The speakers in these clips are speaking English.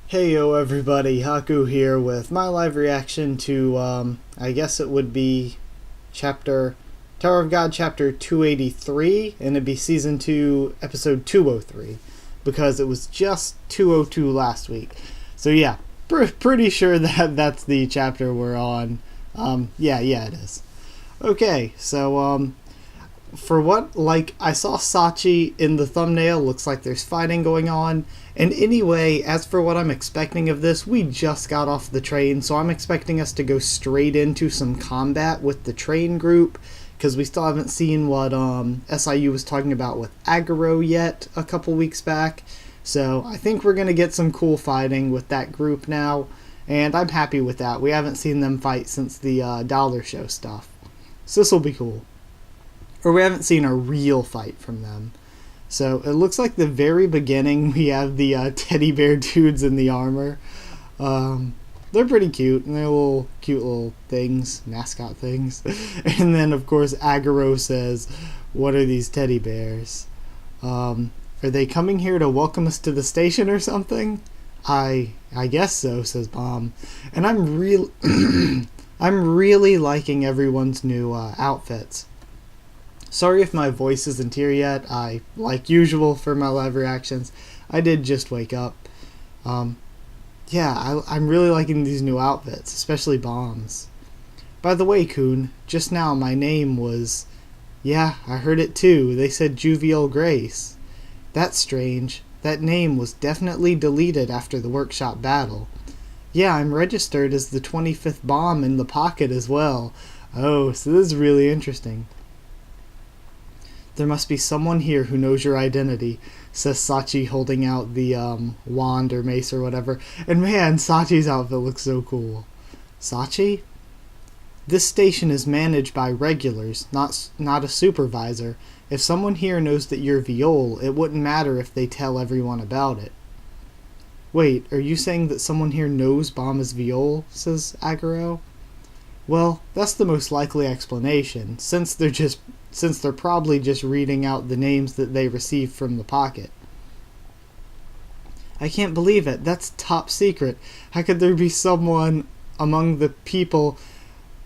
Hey yo everybody, Haku here with my live reaction to, I guess it would be Tower of God chapter 283, and it'd be season 2, episode 203, because it was just 202 last week. So yeah, pretty sure that that's the chapter we're on. Yeah, it is. Okay, so, for what, I saw Sachi in the thumbnail, looks like there's fighting going on. And anyway, as for what I'm expecting of this, we just got off the train, so I'm expecting us to go straight into some combat with the train group, because we still haven't seen what SIU was talking about with Agaro yet a couple weeks back. So I think we're going to get some cool fighting with that group now, and I'm happy with that. We haven't seen them fight since the Dollar Show stuff. So this will be cool. Or we haven't seen a real fight from them. So it looks like the very beginning we have the teddy bear dudes in the armor. They're pretty cute, and they're cute little things, mascot things. And then of course Agaro says, "What are these teddy bears? Are they coming here to welcome us to the station or something?" I guess so," says Bomb. And I'm really liking everyone's new outfits. Sorry if my voice isn't here yet. Like usual for my live reactions, I did just wake up. Yeah, I'm really liking these new outfits, especially Bomb's. By the way, Coon, just now my name was... Yeah, I heard it too. They said Juvial Grace. That's strange. That name was definitely deleted after the workshop battle. Yeah, I'm registered as the 25th bomb in the pocket as well. Oh, so this is really interesting. There must be someone here who knows your identity, says Sachi, holding out the wand or mace or whatever. And man, Sachi's outfit looks so cool. Sachi? This station is managed by regulars, not a supervisor. If someone here knows that you're Viol, it wouldn't matter if they tell everyone about it. Wait, are you saying that someone here knows Bomb is Viol? Says Agaro. Well, that's the most likely explanation, since they're probably just reading out the names that they received from the pocket. I can't believe it. That's top secret. How could there be someone among the people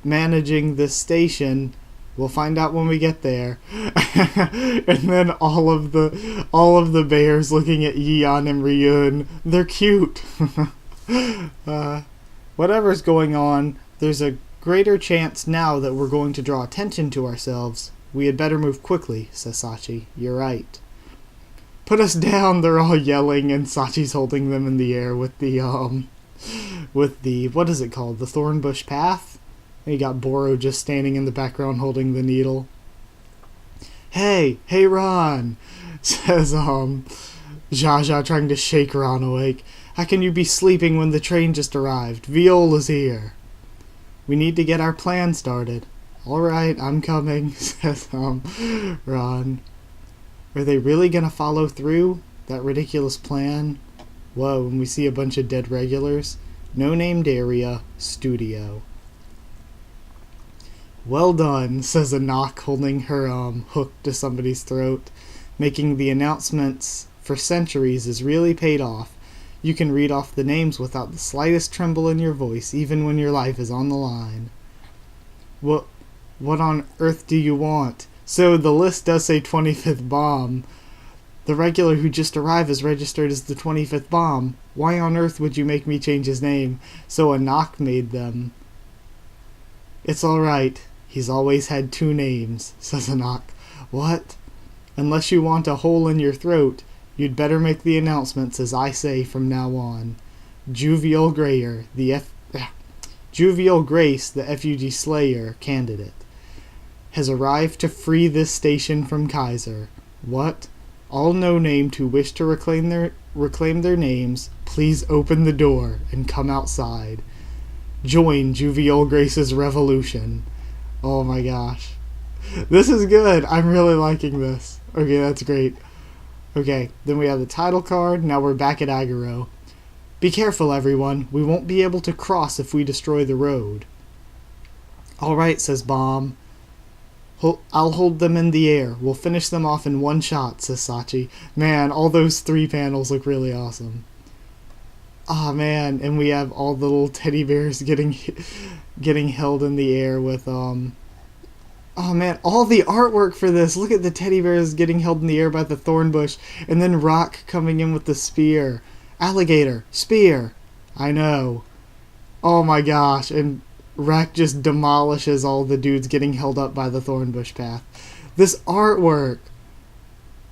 managing this station? We'll find out when we get there. And then all of the bears looking at Yeon and Ryun. They're cute. Whatever's going on, there's a greater chance now that we're going to draw attention to ourselves. We had better move quickly, says Sachi. You're right. Put us down, they're all yelling, and Sachi's holding them in the air with the, what is it called? The Thornbush Path? And you got Boro just standing in the background holding the needle. Hey, Ron, says, Jaja trying to shake Ron awake. How can you be sleeping when the train just arrived? Viola's here. We need to get our plan started. Alright, I'm coming, says, Ron. Are they really gonna follow through? That ridiculous plan? Whoa, and we see a bunch of dead regulars. No named area, studio. Well done, says Anak, holding her, hook to somebody's throat. Making the announcements for centuries has really paid off. You can read off the names without the slightest tremble in your voice, even when your life is on the line. What on earth do you want? So the list does say 25th bomb. The regular who just arrived is registered as the 25th bomb. Why on earth would you make me change his name? So Anak made them. It's alright. He's always had 2 names, says Anak. What? Unless you want a hole in your throat, you'd better make the announcements as I say from now on. Juvial Grace, the FUG Slayer candidate, has arrived to free this station from Kaiser. What? All no-named who wish to reclaim their names, please open the door and come outside. Join Juvial Grace's revolution. Oh my gosh. This is good. I'm really liking this. Okay, that's great. Okay, then we have the title card. Now we're back at Agaro. Be careful, everyone. We won't be able to cross if we destroy the road. Alright, says Bomb. I'll hold them in the air. We'll finish them off in one shot, says Sachi. Man, all those 3 panels look really awesome. Oh man, and we have all the little teddy bears getting held in the air with oh man, all the artwork for this. Look at the teddy bears getting held in the air by the thorn bush, and then Rock coming in with the spear. Alligator, spear. I know. Oh my gosh, and Rack just demolishes all the dudes getting held up by the thorn bush path. This artwork.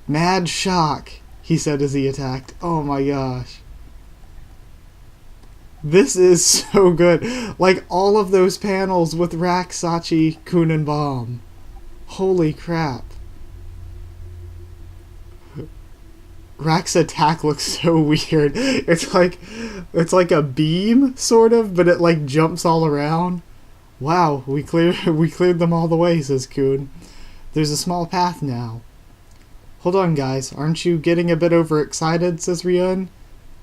Mad shock, he said as he attacked. Oh my gosh. This is so good. Like all of those panels with Rack, Sachi, Kun, and Bomb. Holy crap. Rack's attack looks so weird. It's like a beam, sort of, but it like jumps all around. Wow, we cleared them all the way, says Kun. There's a small path now. Hold on, guys. Aren't you getting a bit overexcited, says Ryun.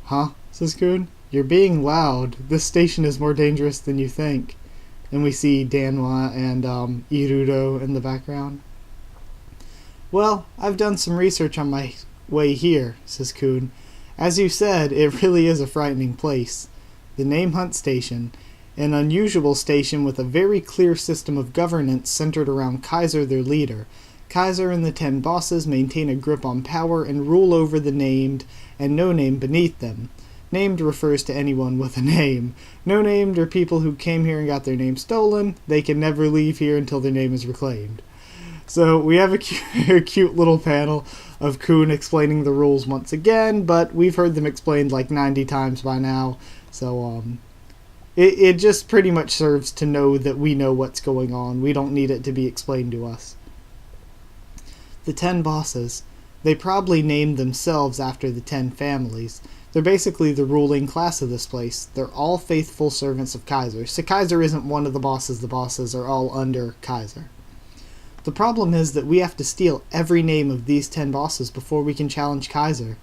Huh, says Kun. You're being loud. This station is more dangerous than you think. And we see Danwa and Irudo in the background. Well, I've done some research on my way here, says Kun. As you said, it really is a frightening place. The Name Hunt Station, an unusual station with a very clear system of governance centered around Kaiser, their leader. Kaiser and the 10 bosses maintain a grip on power and rule over the named and no-name beneath them. Named refers to anyone with a name. No-named are people who came here and got their name stolen. They can never leave here until their name is reclaimed. So we have a cute little panel of Kun explaining the rules once again, but we've heard them explained like 90 times by now. So it just pretty much serves to know that we know what's going on. We don't need it to be explained to us. The 10 bosses. They probably named themselves after the 10 families. They're basically the ruling class of this place. They're all faithful servants of Kaiser. So Kaiser isn't one of the bosses are all under Kaiser. The problem is that we have to steal every name of these 10 bosses before we can challenge Kaiser.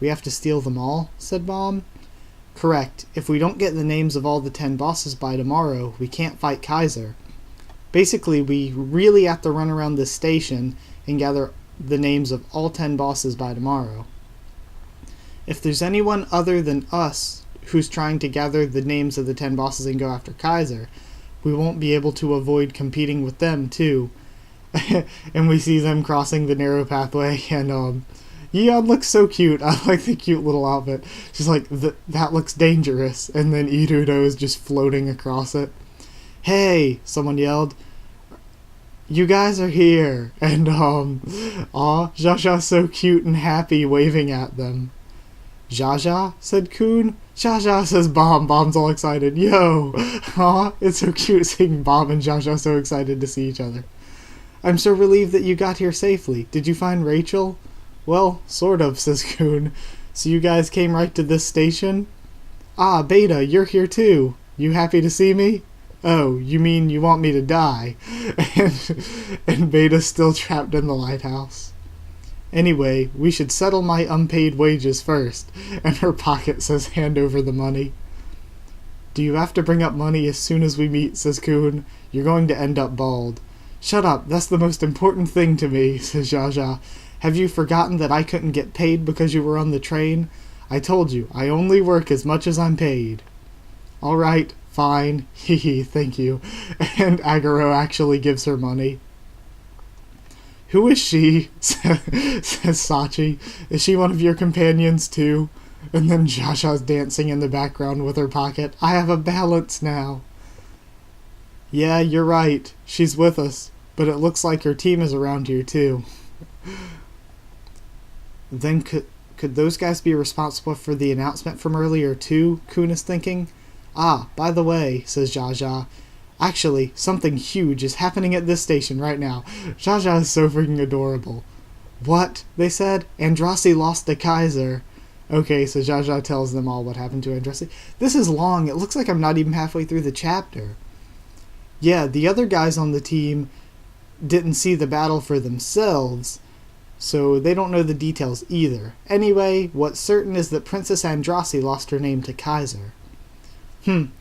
We have to steal them all, said Bomb. Correct. If we don't get the names of all the 10 bosses by tomorrow, we can't fight Kaiser. Basically, we really have to run around this station and gather the names of all 10 bosses by tomorrow. If there's anyone other than us who's trying to gather the names of the 10 bosses and go after Kaiser, we won't be able to avoid competing with them too. And we see them crossing the narrow pathway, and Yeon looks so cute. I like the cute little outfit. She's like, that looks dangerous, and then Irudo is just floating across it. Hey, someone yelled. You guys are here, and Jaja's so cute and happy waving at them. Jaja, said Kun. Jaja, says Bomb. Bomb's all excited. Yo! Aw, it's so cute seeing Bomb and Jaja so excited to see each other. I'm so relieved that you got here safely. Did you find Rachel? Well, sort of, says Kun. So you guys came right to this station? Ah, Beta, you're here too. You happy to see me? Oh, you mean you want me to die? And Beta's still trapped in the lighthouse. Anyway, we should settle my unpaid wages first. And her pocket says hand over the money. Do you have to bring up money as soon as we meet, says Kun. You're going to end up bald. Shut up, that's the most important thing to me, says Jaja. Have you forgotten that I couldn't get paid because you were on the train? I told you, I only work as much as I'm paid. All right, fine. Hehe, thank you. And Agaro actually gives her money. Who is she? says Sachi. Is she one of your companions too? And then Jaja's dancing in the background with her pocket. I have a balance now. Yeah, you're right. She's with us. But it looks like her team is around here too. Then could those guys be responsible for the announcement from earlier too? Kun is thinking. Ah, by the way, says Jaja. Actually, something huge is happening at this station right now. Jaja is so freaking adorable. What? They said. Andrasi lost to Kaiser. Okay, so Jaja tells them all what happened to Andrasi. This is long. It looks like I'm not even halfway through the chapter. Yeah, the other guys on the team didn't see the battle for themselves, so they don't know the details either. Anyway, what's certain is that Princess Andrasi lost her name to Kaiser.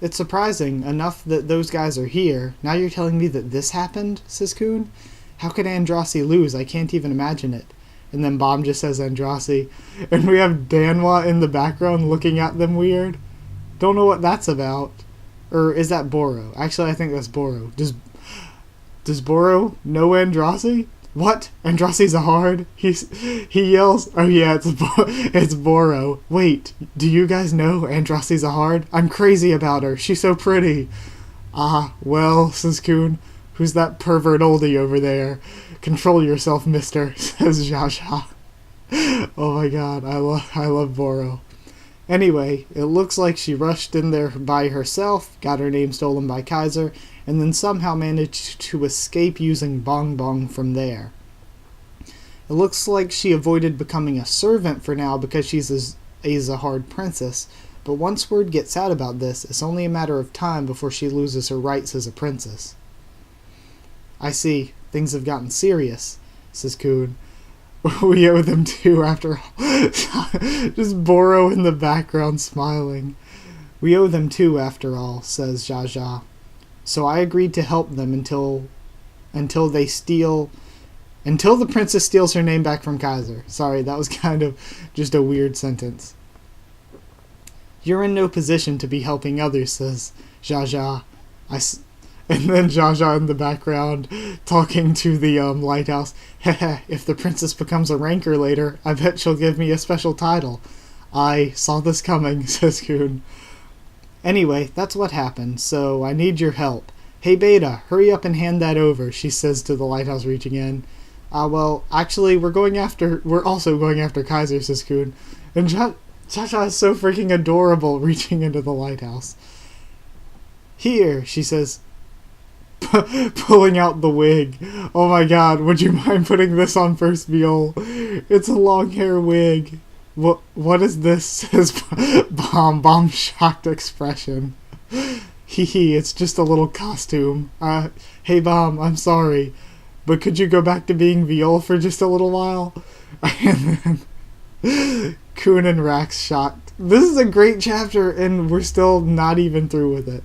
It's surprising enough that those guys are here. Now you're telling me that this happened, says Kun. How could Andrasi lose? I can't even imagine it. And then Bomb just says Andrasi. And we have Danwa in the background looking at them weird. Don't know what that's about. Or is that Boro? Actually, I think that's Boro. Does Boro know Andrasi? What? Andrasi's a hard? He yells, oh yeah, it's Boro. Wait, do you guys know Andrasi's a hard? I'm crazy about her. She's so pretty. Ah, well, says Kun. Who's that pervert oldie over there? Control yourself, mister, says Jaja. Oh my god, I love Boro. Anyway, it looks like she rushed in there by herself, got her name stolen by Kaiser, and then somehow managed to escape using Bong Bong from there. It looks like she avoided becoming a servant for now because she's a Zahard princess, but once word gets out about this, it's only a matter of time before she loses her rights as a princess. I see, things have gotten serious, says Kun. We owe them too, after all. Just Boro in the background smiling. We owe them too, after all, says Jaja. So I agreed to help them until the princess steals her name back from Kaiser. Sorry, that was kind of just a weird sentence. You're in no position to be helping others, says Jaja. And then Jaja in the background talking to the lighthouse. Heh, if the princess becomes a ranker later, I bet she'll give me a special title. I saw this coming, says Kun. Anyway, that's what happened, so I need your help. Hey Beta, hurry up and hand that over, she says to the lighthouse reaching in. Well, actually, we're also going after Kaiser, says Kun. And Jaja is so freaking adorable reaching into the lighthouse. Here, she says, pulling out the wig. Oh my god, would you mind putting this on first, Viol? It's a long hair wig. What is this? Says Bomb shocked expression. Hee, it's just a little costume. Hey Bomb, I'm sorry, but could you go back to being Viol for just a little while? And then Kun and Rax shocked. This is a great chapter and we're still not even through with it.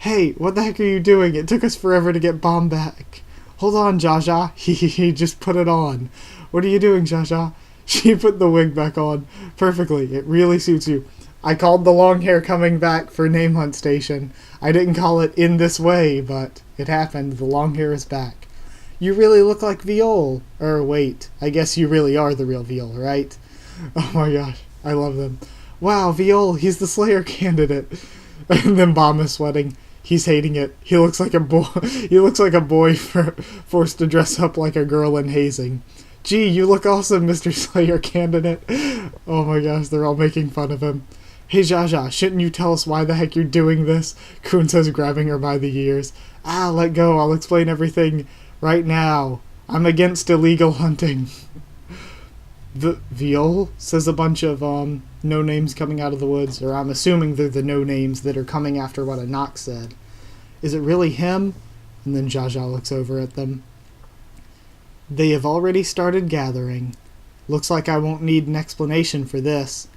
Hey, what the heck are you doing? It took us forever to get Bomb back. Hold on, Jaja. He just put it on. What are you doing, Jaja? She put the wig back on. Perfectly. It really suits you. I called the long hair coming back for Name Hunt Station. I didn't call it in this way, but it happened. The long hair is back. You really look like Viol. Wait. I guess you really are the real Viol, right? Oh my gosh. I love them. Wow, Viol. He's the Slayer candidate. And then Bomb is sweating. He's hating it. He looks like a boy. He looks like a boy forced to dress up like a girl in hazing. Gee, you look awesome, Mr. Slayer candidate. Oh my gosh, they're all making fun of him. Hey Jaja, shouldn't you tell us why the heck you're doing this? Kun says, grabbing her by the ears. Let go. I'll explain everything right now. I'm against illegal hunting. The Viol, says a bunch of no-names coming out of the woods, or I'm assuming they're the no-names that are coming after what a knock said. Is it really him? And then Jaja looks over at them. They have already started gathering. Looks like I won't need an explanation for this.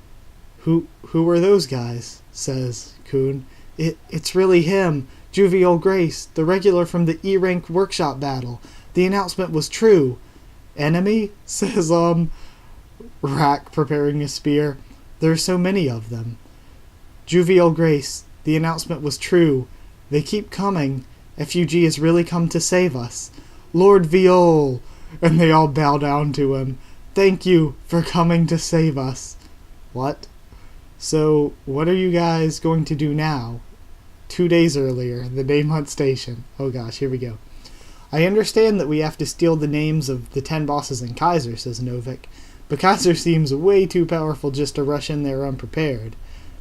Who are those guys? Says Kun. It's really him, Juvial Grace, the regular from the E-Rank workshop battle. The announcement was true. Enemy? Says Rack, preparing a spear. There are so many of them. Juvial Grace, the announcement was true. They keep coming. FUG has really come to save us. Lord Viol! And they all bow down to him. Thank you for coming to save us. What? So, what are you guys going to do now? 2 days earlier, the Name Hunt Station. Oh gosh, here we go. I understand that we have to steal the names of the 10 bosses in Kaiser, says Novik. But Kaiser seems way too powerful just to rush in there unprepared.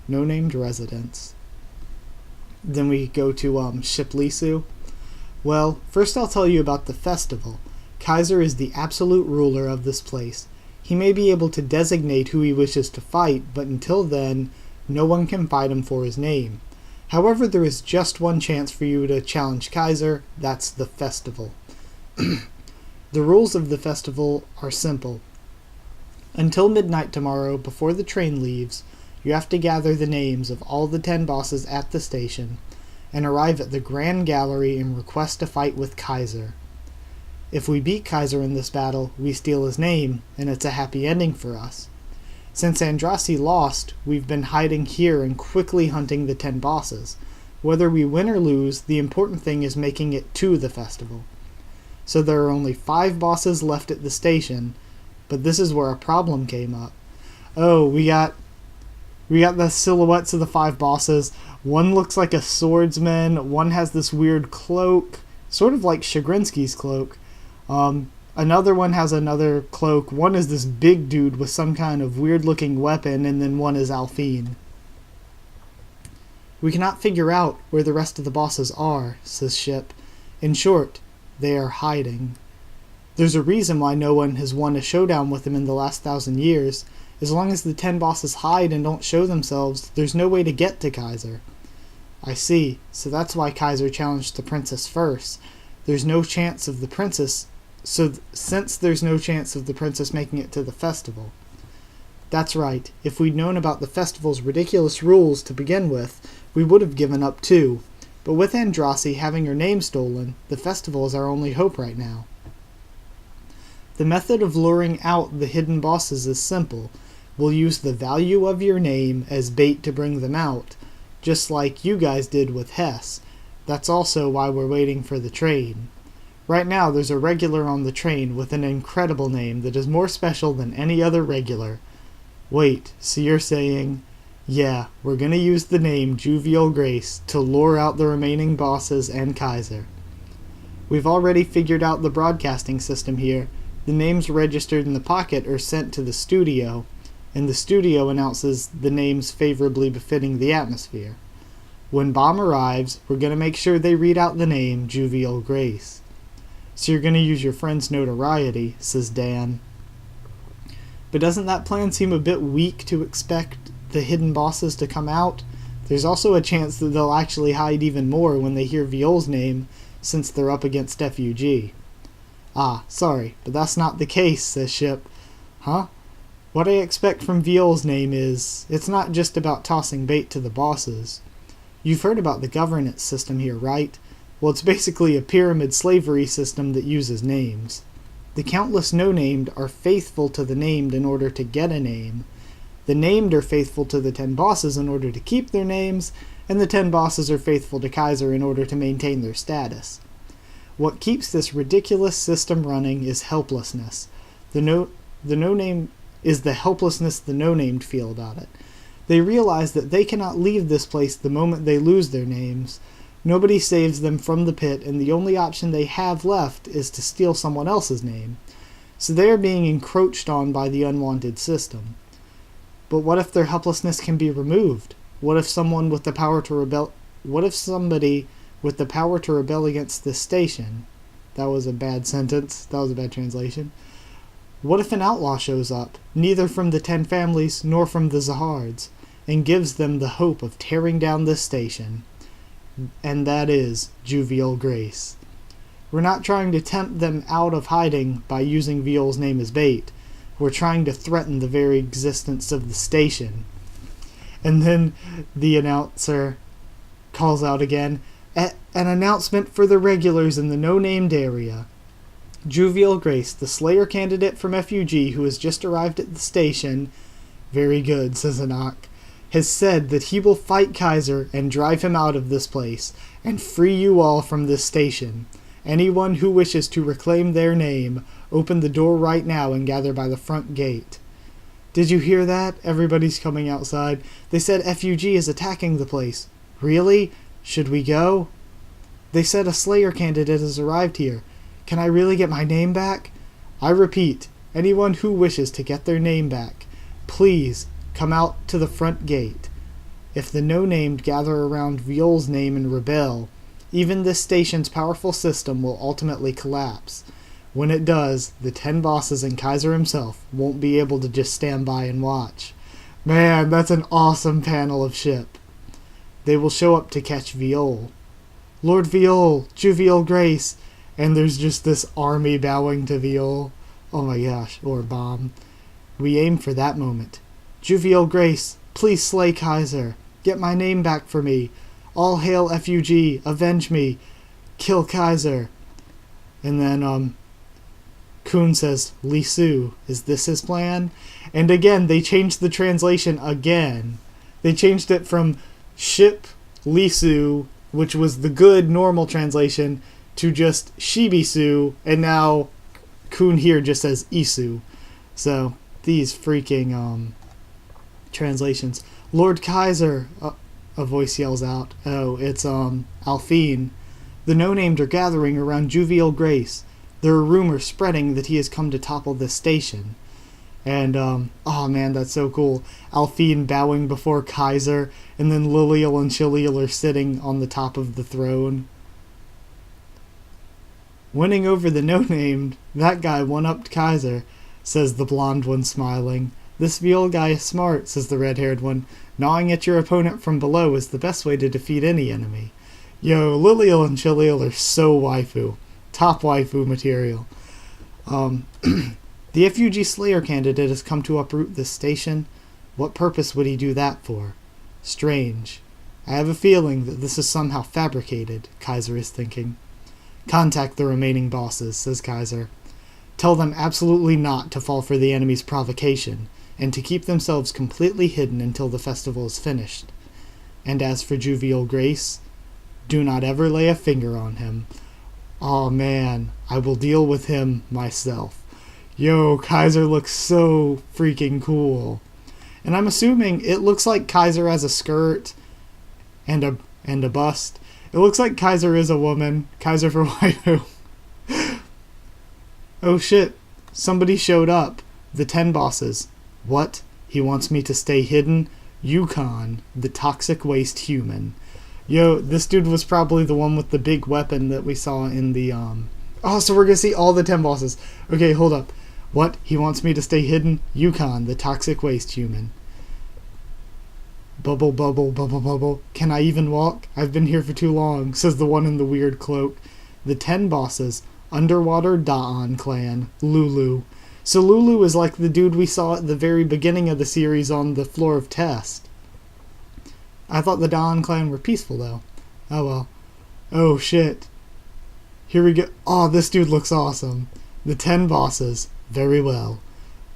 No named residents. Then we go to Shiplisu. Well, first I'll tell you about the festival. Kaiser is the absolute ruler of this place. He may be able to designate who he wishes to fight, but until then, no one can fight him for his name. However, there is just one chance for you to challenge Kaiser. That's the festival. The rules of the festival are simple. Until midnight tomorrow, before the train leaves, you have to gather the names of all the 10 bosses at the station, and arrive at the Grand Gallery and request a fight with Kaiser. If we beat Kaiser in this battle, we steal his name, and it's a happy ending for us. Since Andraste lost, we've been hiding here and quickly hunting the 10 bosses. Whether we win or lose, the important thing is making it to the festival. So there are only 5 bosses left at the station, but this is where a problem came up. Oh, we got the silhouettes of the 5 bosses. One looks like a swordsman, one has this weird cloak, sort of like Chagrinsky's cloak. Another one has another cloak. One is this big dude with some kind of weird-looking weapon, and then one is Alphine. We cannot figure out where the rest of the bosses are, says Ship. In short, they are hiding. There's a reason why no one has won a showdown with them in the last 1,000 years. As long as the 10 bosses hide and don't show themselves, there's no way to get to Kaiser. I see, so that's why Kaiser challenged the princess first. There's no chance of the princess... since there's no chance of the princess making it to the festival. That's right. If we'd known about the festival's ridiculous rules to begin with, we would have given up too. But with Andraste having her name stolen, the festival is our only hope right now. The method of luring out the hidden bosses is simple. We'll use the value of your name as bait to bring them out, just like you guys did with Hess. That's also why we're waiting for the train. Right now there's a regular on the train with an incredible name that is more special than any other regular. Wait, so you're saying, yeah, we're gonna use the name Jovial Grace to lure out the remaining bosses and Kaiser. We've already figured out the broadcasting system here. The names registered in the pocket are sent to the studio, and the studio announces the names favorably befitting the atmosphere. When Bomb arrives, we're gonna make sure they read out the name Jovial Grace. So you're gonna use your friend's notoriety, says Dan. But doesn't that plan seem a bit weak to expect the hidden bosses to come out? There's also a chance that they'll actually hide even more when they hear Viol's name, since they're up against FUG. Ah, sorry, but that's not the case, says Ship. Huh? What I expect from Viol's name is, it's not just about tossing bait to the bosses. You've heard about the governance system here, right? Well, it's basically a pyramid slavery system that uses names. The countless no-named are faithful to the named in order to get a name. The named are faithful to the 10 bosses in order to keep their names, and the 10 bosses are faithful to Kaiser in order to maintain their status. What keeps this ridiculous system running is helplessness. The no-name is the helplessness the no-named feel about it. They realize that they cannot leave this place the moment they lose their names. Nobody saves them from the pit, and the only option they have left is to steal someone else's name. So they are being encroached on by the unwanted system. But what if their helplessness can be removed? What if somebody with the power to rebel against this station? That was a bad sentence. That was a bad translation. What if an outlaw shows up, neither from the 10 families nor from the Zahards, and gives them the hope of tearing down this station? And that is Jovial Grace. We're not trying to tempt them out of hiding by using Viol's name as bait. We're trying to threaten the very existence of the station. And then the announcer calls out again, an announcement for the regulars in the no-named area. Jovial Grace, the Slayer candidate from FUG who has just arrived at the station, very good, says Anak, has said that he will fight Kaiser and drive him out of this place, and free you all from this station. Anyone who wishes to reclaim their name, open the door right now and gather by the front gate. Did you hear that? Everybody's coming outside. They said FUG is attacking the place. Really? Should we go? They said a Slayer candidate has arrived here. Can I really get my name back? I repeat, anyone who wishes to get their name back, please come out to the front gate. If the no-named gather around Viol's name and rebel, even this station's powerful system will ultimately collapse. When it does, the 10 bosses and Kaiser himself won't be able to just stand by and watch. Man, that's an awesome panel of Ship. They will show up to catch Viol. Lord Viol, Jovial Grace, and there's just this army bowing to Viol. Oh my gosh, or Bomb. We aim for that moment. Jovial Grace, please slay Kaiser. Get my name back for me. All hail FUG, avenge me. Kill Kaiser. And then, Kun says, Lisu, is this his plan? And again, they changed the translation again. They changed it from ship Lisu, which was the good normal translation, to just Shibisu, and now Kun here just says Isu. So, these freaking translations. Lord Kaiser, a voice yells out. Oh, it's Alphine. The no-named are gathering around Juvial Grace. There are rumors spreading that he has come to topple this station. And, oh man, that's so cool. Alphine bowing before Kaiser, and then Lilial and Chilial are sitting on the top of the throne. Winning over the no-named, that guy one-upped Kaiser, says the blonde one smiling. This Viol guy is smart, says the red-haired one. Gnawing at your opponent from below is the best way to defeat any enemy. Yo, Lilial and Chilial are so waifu. Top waifu material. The FUG Slayer candidate has come to uproot this station. What purpose would he do that for? Strange. I have a feeling that this is somehow fabricated, Kaiser is thinking. Contact the remaining bosses, says Kaiser. Tell them absolutely not to fall for the enemy's provocation, and to keep themselves completely hidden until the festival is finished. And as for Juvial Grace, do not ever lay a finger on him. Aw man, I will deal with him myself. Yo, Kaiser looks so freaking cool. And I'm assuming it looks like Kaiser has a skirt and a bust. It looks like Kaiser is a woman. Kaiser for waifu. Oh shit, somebody showed up. The 10 bosses. What? He wants me to stay hidden? Yukon, the toxic waste human. Yo, this dude was probably the one with the big weapon that we saw in the, Oh, so we're gonna see all the 10 bosses. Okay, hold up. What? He wants me to stay hidden? Yukon, the toxic waste human. Bubble, bubble, bubble, bubble. Can I even walk? I've been here for too long, says the one in the weird cloak. The 10 bosses. Underwater Da'an clan. Lulu. So Lulu is like the dude we saw at the very beginning of the series on the floor of test. I thought the Da'an clan were peaceful, though. Oh well. Oh shit. Here we go. Oh, this dude looks awesome. The 10 bosses. Very well.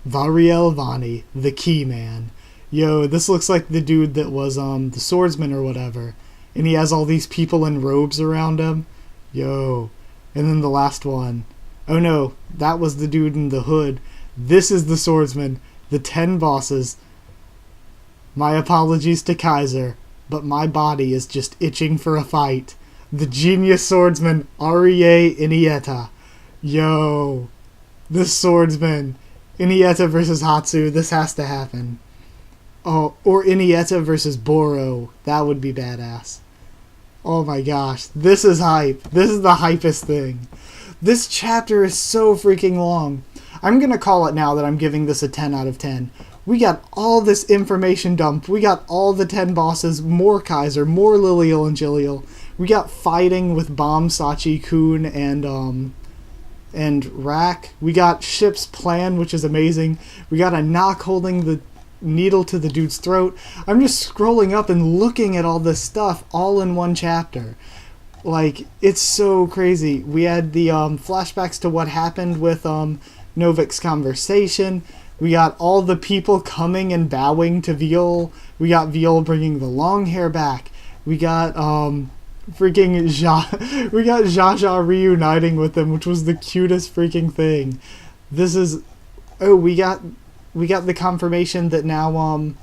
Variel Vani, the key man. Yo, this looks like the dude that was the swordsman or whatever. And he has all these people in robes around him. Yo. And then the last one. Oh no, that was the dude in the hood. This is the swordsman. The 10 bosses. My apologies to Kaiser, but my body is just itching for a fight. The genius swordsman, Arie Inieta. Yo. This swordsman. Inieta versus Hatsu. This has to happen. Oh, or Inieta versus Boro. That would be badass. Oh my gosh. This is hype. This is the hypest thing. This chapter is so freaking long. I'm going to call it now that I'm giving this a 10 out of 10. We got all this information dumped. We got all the 10 bosses, more Kaiser, more Lilial and Jilial. We got fighting with Bomb, Sachi, Kun, and Rack. We got Ship's plan, which is amazing. We got a knock holding the needle to the dude's throat. I'm just scrolling up and looking at all this stuff all in one chapter. Like, it's so crazy. We had the flashbacks to what happened with Novik's conversation. We got all the people coming and bowing to Viol. We got Viol bringing the long hair back. We got freaking we got Jaja reuniting with them, which was the cutest freaking thing. This is we got the confirmation that now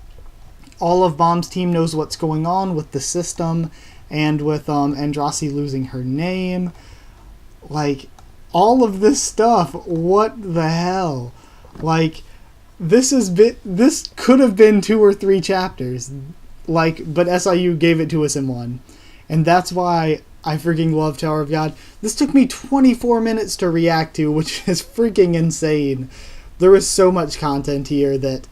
all of Bomb's team knows what's going on with the system and with Andrasi losing her name. Like, all of this stuff. What the hell? Like, this could have been 2 or 3 chapters. Like, but SIU gave it to us in one. And that's why I freaking love Tower of God. This took me 24 minutes to react to, which is freaking insane. There is so much content here that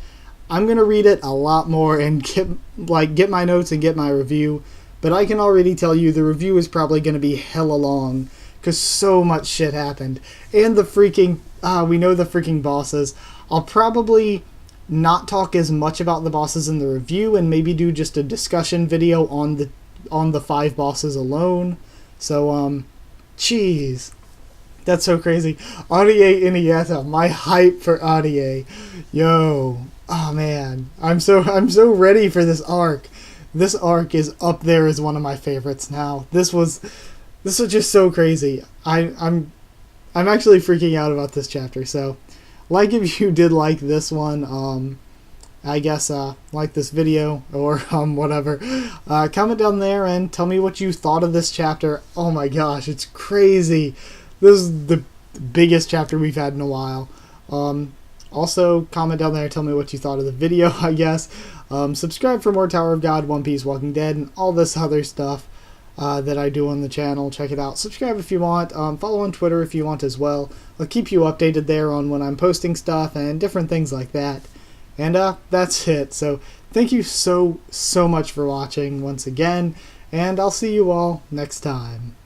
I'm going to read it a lot more and get my notes and get my review. But I can already tell you the review is probably going to be hella long because so much shit happened. And the freaking, we know the freaking bosses. I'll probably not talk as much about the bosses in the review and maybe do just a discussion video on the 5 bosses alone. So, jeez. That's so crazy. Arie Inuyeta, my hype for Arie. Yo, oh man, I'm so ready for this arc. This arc is up there as one of my favorites now. This was just so crazy. I'm actually freaking out about this chapter. So, like if you did like this one, I guess like this video or whatever. Comment down there and tell me what you thought of this chapter. Oh my gosh, it's crazy. This is the biggest chapter we've had in a while. Also, comment down there and tell me what you thought of the video, I guess. Subscribe for more Tower of God, One Piece, Walking Dead, and all this other stuff that I do on the channel. Check it out. Subscribe if you want. Follow on Twitter if you want as well. I'll keep you updated there on when I'm posting stuff and different things like that. And that's it. So thank you so much for watching once again, and I'll see you all next time.